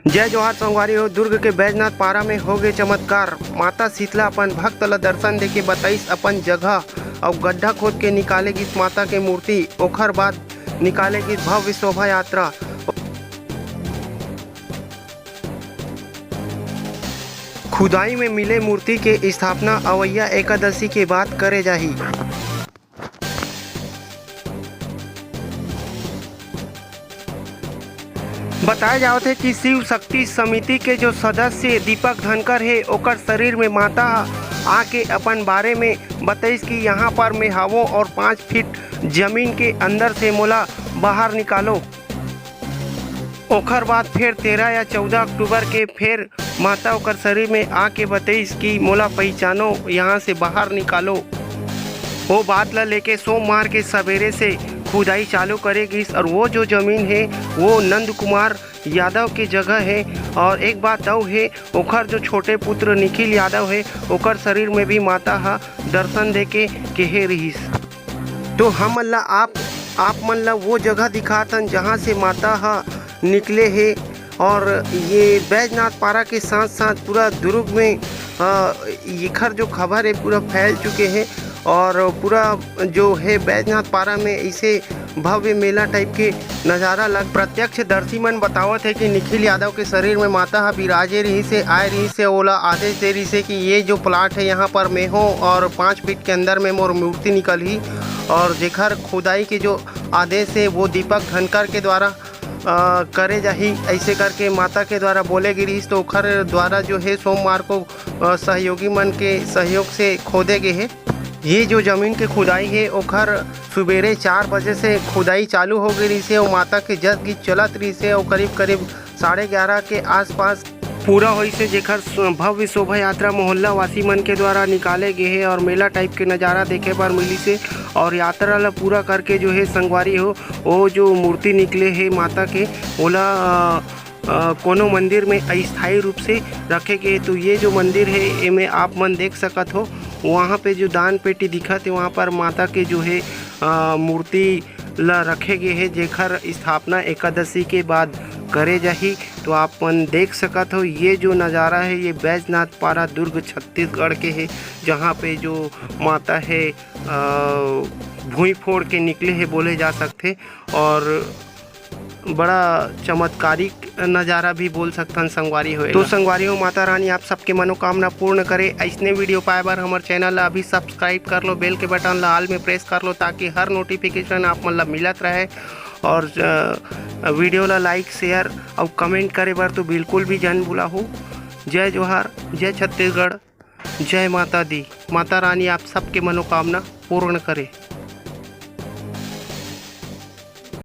जय जोहार संगवारी हो। दुर्ग के बैजनाथ पारा में हो गए चमत्कार। माता शीतला अपन भक्त ल दर्शन देके बताइस अपन जगह और गड्ढा खोद के निकालेगी माता के मूर्ति। ओखर बाद निकालेगी भव्य शोभा यात्रा। खुदाई में मिले मूर्ति के स्थापना अवैया एकादशी के बाद करे जाही। बताया जावत है कि शिव शक्ति समिति के जो सदस्य दीपक धनकर है ओकर शरीर में माता आके अपन बारे में बताइस कि यहाँ पर मैं हवो और 5 फीट जमीन के अंदर से मोला बाहर निकालो। ओखर बाद फिर 13 या 14 अक्टूबर के फिर माता ओकर शरीर में आके बताइस कि मोला पहचानो, यहाँ से बाहर निकालो। वो बात ला लेके सोमवार के सवेरे से खुदाई चालू करेगी और वो जो ज़मीन है वो नंद कुमार यादव की जगह है। और एक बात और है, ओखर जो छोटे पुत्र निखिल यादव है ओकर शरीर में भी माता हा दर्शन देके कहे रहीस। तो हम ला आप मन ला वो जगह दिखातन जहाँ से माता हा निकले है। और ये बैजनाथ पारा के साथ साथ पूरा दुर्ग में ये जो खबर है पूरा फैल चुके हैं। और पूरा जो है बैजनाथ पारा में ऐसे भव्य मेला टाइप के नज़ारा लग प्रत्यक्षदर्शी मन बतावत है कि निखिल यादव के शरीर में माता हा विराजे रही से आए रही से ओला आदेश दे रही से कि ये जो प्लाट है यहाँ पर मैं हो और 5 फीट के अंदर में मोर मूर्ति निकल ही। और जेखर खुदाई के जो आदेश है वो दीपक धनकर के द्वारा करे जाही। ऐसे करके माता के द्वारा बोले गिरी तो ओखर द्वारा जो है सोमवार को सहयोगी मन के सहयोग से खोदे गए हैं। ये जो ज़मीन के खुदाई है ओखर सुबेरे 4 बजे से खुदाई चालू हो गई रही से और माता के जस गीत चलत रही से और करीब 11:30 के आसपास पूरा हुई से जेखर भव्य शोभा यात्रा मोहल्ला वासी मन के द्वारा निकाले गए हैं और मेला टाइप के नज़ारा देखे पर मिली से। और यात्रा ला पूरा करके जो है संगवारी हो वो जो मूर्ति निकले है माता के ओला कोनो मंदिर में अस्थायी रूप से रखे गए। तो ये जो मंदिर है इनमें आप मन देख सकत हो, वहाँ पे जो दान पेटी दिखत है वहाँ पर माता के जो है मूर्ति ला रखे गए हैं जेखर स्थापना एकादशी के बाद करे जाही। तो आप मन देख सकत हो ये जो नज़ारा है ये बैजनाथ पारा दुर्ग छत्तीसगढ़ के है, जहाँ पे जो माता है भूई फोड़ के निकले है बोले जा सकते। और बड़ा चमत्कारिक नज़ारा भी बोल सकथन संगवारी हो। तो संगवारी हो माता रानी आप सबके मनोकामना पूर्ण करे। ऐसने वीडियो पाए बार हमारे चैनल ला अभी सब्सक्राइब कर लो, बेल के बटन ला ऑल में प्रेस कर लो ताकि हर नोटिफिकेशन आप मन ला मिलत रहे। और वीडियो ला लाइक शेयर और कमेंट करे बार तो बिल्कुल भी जन भूला हो। जय जोहार, जय छत्तीसगढ़, जय माता दी। माता रानी आप सबके मनोकामना पूर्ण करे।